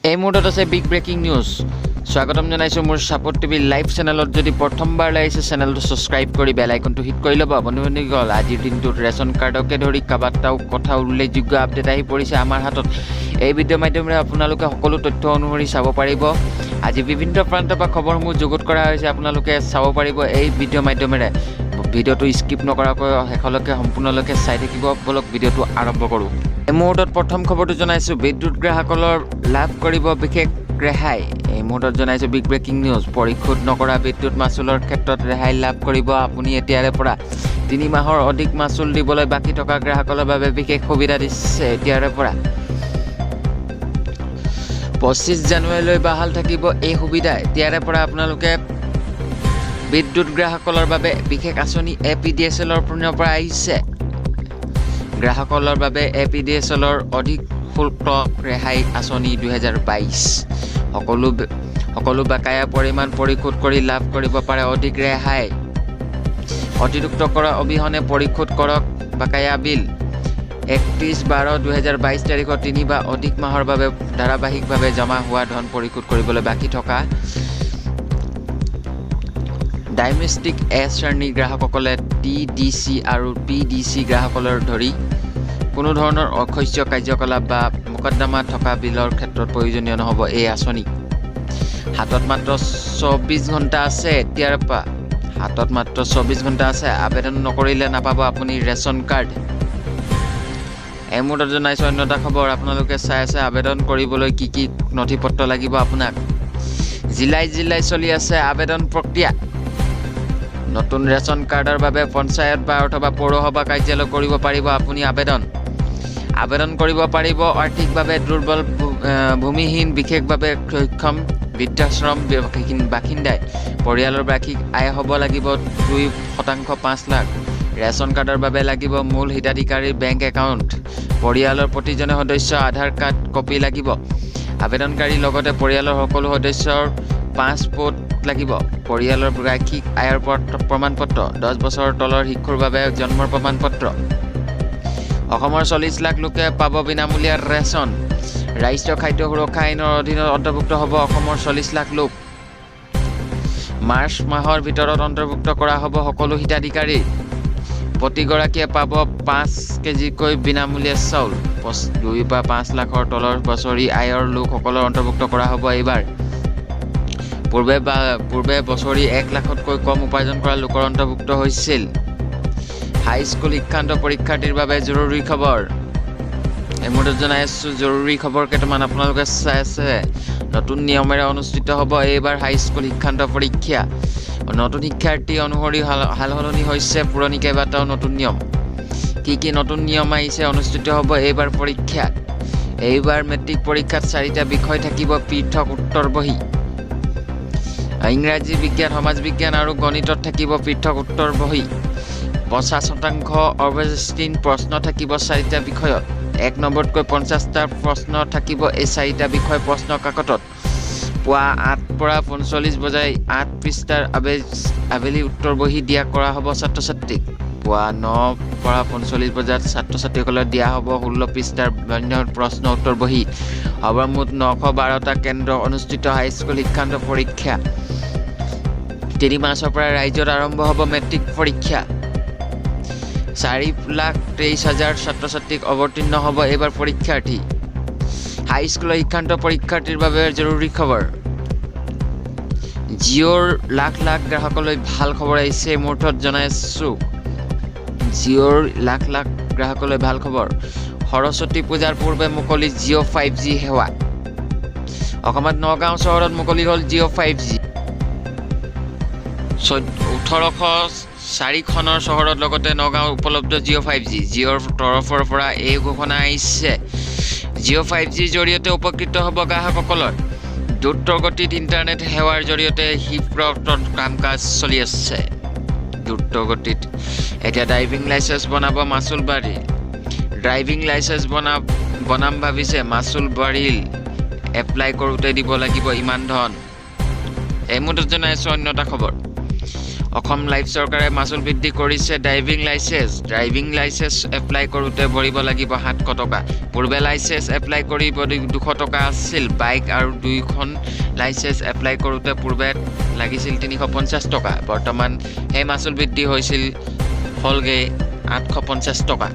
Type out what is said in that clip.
এই মুহূৰ্তত আছে বিগ ব্ৰেকিং নিউজ। স্বাগতম জনাইছোঁ মোৰ ছাপোৰ্ট টিভি লাইভ চেনেলত। যদি প্ৰথমবাৰ লাগিছে চেনেলটো ছাবস্ক্ৰাইব কৰি বেল আইকনটো হিট কৰি ল'ব। বন্ধুসকল, আজিৰ দিনটোত ৰেচন কাৰ্ডকে ধৰি কেইবাটাও কথা উল্লেখযোগ্য আপডেট আহি পৰিছে আমাৰ হাতত। এই ভিডিঅ'ৰ মাধ্যমেৰে আপোনালোকে সকলো তথ্য অনুসৰি চাব পাৰিব। আজি বিভিন্ন প্ৰান্তৰ পৰা খবৰসমূহ যুগুত কৰা হৈছে, আপোনালোকে চাব পাৰিব এই ভিডিঅ'ৰ মাধ্যমেৰে। ভিডিঅ'টো স্কিপ নকৰাকৈ শেষলৈকে সম্পূৰ্ণলৈকে চাই থাকিব। বলক ভিডিঅ'টো আৰম্ভ কৰোঁ। এই মুহূৰ্তত প্ৰথম খবৰটো জনাইছোঁ, বিদ্যুৎ গ্ৰাহকসকলৰ লাভ কৰিব বিশেষ ৰেহাই। এই মুহূৰ্তত জনাইছোঁ বিগ ব্ৰেকিং নিউজ। পৰিশোধ নকৰা বিদ্যুৎ মাচুলৰ ক্ষেত্ৰত ৰেহাই লাভ কৰিব আপুনি। এতিয়াৰে পৰা 3 মাহৰ অধিক মাচুল দিবলৈ বাকী থকা গ্ৰাহকসকলৰ বাবে বিশেষ সুবিধা দিছে। এতিয়াৰে পৰা 25 জানুৱাৰীলৈ বাহাল থাকিব এই সুবিধা। এতিয়াৰে পৰা আপোনালোকে বিদ্যুৎ গ্ৰাহকসকলৰ বাবে বিশেষ আঁচনি APDSLৰ পৰা আহিছে। গ্ৰাহকসকলৰ বাবে APDSLৰ অধিক শুল্ক ৰেহাই আঁচনি 2022। সকলো বাকায়া পৰিমাণ পৰিশোধ কৰি লাভ কৰিব পাৰে অধিক ৰেহাই। অতিৰিক্ত কৰ অবিহনে পৰিশোধ কৰক বাকায়া বিল। 31/12/2022 তাৰিখৰ 3 বা অধিক মাহৰ বাবে ধাৰাবাহিকভাৱে জমা হোৱা ধন পৰিশোধ কৰিবলৈ বাকী থকা ডাইমেষ্টিক শ্ৰেণীৰ গ্ৰাহকসকলে TDC আৰু PDC গ্ৰাহকসকলৰ ধৰি কোনো ধৰণৰ অশস্য কাৰ্যকলাপ বা মোকদ্দমা থকা বিলৰ ক্ষেত্ৰত প্ৰয়োজনীয় নহ'ব এই আঁচনি। হাতত মাত্ৰ 24 ঘণ্টা আছে। এতিয়াৰ পৰা হাতত মাত্ৰ 24 ঘণ্টা আছে। আবেদন নকৰিলে নাপাব আপুনি ৰেচন কাৰ্ড। এই মুহূৰ্তত জনাইছোঁ অন্য এটা খবৰ। আপোনালোকে চাই আছে আবেদন কৰিবলৈ কি কি নথি পত্ৰ লাগিব আপোনাক। জিলাই চলি আছে আবেদন প্ৰক্ৰিয়া। নতুন ৰেচন কাৰ্ডৰ বাবে পঞ্চায়ত বা অথবা পৌৰসভা কাৰ্যালয় কৰিব পাৰিব আপুনি আবেদন কৰিব পাৰিব। আৰ্থিকভাৱে দুৰ্বল, ভূমিহীন, বিশেষভাৱে সক্ষম, বৃদ্ধাশ্ৰম বাসিন্দাই পৰিয়ালৰ বাৰ্ষিক আয় হ'ব লাগিব 2% 5 লাখ। ৰেচন কাৰ্ডৰ বাবে লাগিব মূল হিতাধিকাৰীৰ বেংক একাউণ্ট। পৰিয়ালৰ প্ৰতিজনে সদস্য আধাৰ কাৰ্ড কপি লাগিব। আবেদনকাৰীৰ লগতে পৰিয়ালৰ সকলো সদস্যৰ পাছপোৰ্ট লাগিব। পৰিয়ালৰ বাৰ্ষিক আয়ৰ প্ৰমাণপত্ৰ, 10 বছৰৰ তলৰ শিশুৰ বাবে জন্মৰ প্ৰমাণপত্ৰ। অসমৰ 40 লাখ লোকে পাব বিনামূলীয়া ৰেচন। ৰাষ্ট্ৰীয় খাদ্য সুৰক্ষা আইনৰ অধীনত অন্তৰ্ভুক্ত হ'ব অসমৰ 40 লাখ লোক। মাৰ্চ মাহৰ ভিতৰত অন্তৰ্ভুক্ত কৰা হ'ব সকলো হিতাধিকাৰী। প্ৰতিগৰাকীয়ে পাব 5 কেজিকৈ বিনামূলীয়া চাউল। 2 বা 5 লাখৰ তলৰ বছৰি আয়ৰ লোকসকলৰ অন্তৰ্ভুক্ত কৰা হ'ব এইবাৰ। পূৰ্বে বছৰি 1 লাখতকৈ কম উপাৰ্জন কৰা লোকৰ অন্তৰ্ভুক্ত হৈছিল। হাইস্কুল শিক্ষান্ত পৰীক্ষাৰ্থীৰ বাবে জৰুৰী খবৰ। এই মুহূৰ্তত জনাই আছোঁ জৰুৰী খবৰ কেইটামান আপোনালোকে চাই আছে। নতুন নিয়মেৰে অনুষ্ঠিত হ'ব এইবাৰ হাইস্কুল শিক্ষান্ত পৰীক্ষা। নতুন শিক্ষাৰ্থী অনুসৰি সাল সলনি হৈছে পুৰণি কেইবাটাও নতুন নিয়ম। কি নতুন নিয়ম আহিছে? অনুষ্ঠিত হ'ব এইবাৰ পৰীক্ষাত। এইবাৰ মেট্ৰিক পৰীক্ষাত 4টা বিষয় থাকিব পৃথক উত্তৰ বহী। ইংৰাজী, বিজ্ঞান, সমাজ বিজ্ঞান আৰু গণিতত থাকিব পৃথক উত্তৰ বহী। 50% অৱশিষ্ট প্ৰশ্ন থাকিব 4টা বিষয়ত। 1 নম্বৰতকৈ 50টা প্ৰশ্ন থাকিব এই 4টা বিষয় প্ৰশ্ন কাকতত। পুৱা 8 পৰা 45 বজাই 8 পৃষ্ঠাৰ আবেলি উত্তৰ বহী দিয়া কৰা হ'ব ছাত্ৰ-ছাত্ৰীক। পুৱা 9 পৰা 45 বজাত ছাত্ৰ-ছাত্ৰীসকলক দিয়া হ'ব 16 পৃষ্ঠাৰ প্ৰশ্ন উত্তৰ বহী। হ'ব মুঠ 912টা কেন্দ্ৰ অনুষ্ঠিত হাইস্কুল শিক্ষান্ত পৰীক্ষা। 3 মাৰ্চৰ পৰা ৰাজ্যত আৰম্ভ হ'ব মেট্ৰিক পৰীক্ষা। 4,23,000 ছাত্ৰ-ছাত্ৰীক অৱতীৰ্ণ হ'ব এইবাৰ পৰীক্ষাৰ্থী। হাইস্কুলৰ শিক্ষান্ত পৰীক্ষাৰ্থীৰ বাবে জৰুৰী খবৰ। জিঅ'ৰ লাখ গ্ৰাহকলৈ ভাল খবৰ আহিছে। এই মুহূৰ্তত জনাই আছোঁ জিঅ'ৰ লাখ গ্ৰাহকলৈ ভাল খবৰ। সৰস্বতী পূজাৰ পূৰ্বে মুকলি জিঅ' 5G সেৱা। অসমত নগাঁও চহৰত মুকলি হ'ল জিঅ' 5G। 1804 চহৰত লগতে নগাঁও উপলব্ধ জিঅ' 5G। জিঅ'ৰ তৰফৰ পৰা এই ঘোষণা আহিছে। জিঅ' 5Gৰ জৰিয়তে উপকৃত হ'ব গ্ৰাহকসকলৰ। দ্ৰুতগতিত ইণ্টাৰনেট সেৱাৰ জৰিয়তে কাম কাজ চলি আছে। দ্ৰুতগতিত এতিয়া ড্ৰাইভিং লাইচেন্স বনাব, মাচুল বাঢ়িল। ড্ৰাইভিং লাইচেন্স বনাম ভাবিছে, মাচুল বাঢ়িল। এপ্লাই কৰোঁতে দিব লাগিব ইমান ধন। এই মুহূৰ্তত জনাইছোঁ অন্য এটা খবৰ। অসম লাইফ চৰকাৰে মাচুল বৃদ্ধি কৰিছে ড্ৰাইভিং লাইচেন্স এপ্লাই কৰোঁতে ভৰিব লাগিব 700 টকা পূৰ্বে লাইচেন্স এপ্লাই কৰিব 200 টকা আছিল বাইক আৰু 2খন লাইচেন্স এপ্লাই কৰোঁতে পূৰ্বে লাগিছিল 350 টকা বৰ্তমান এই মাচুল বৃদ্ধি হৈছিল হলগে 850 টকা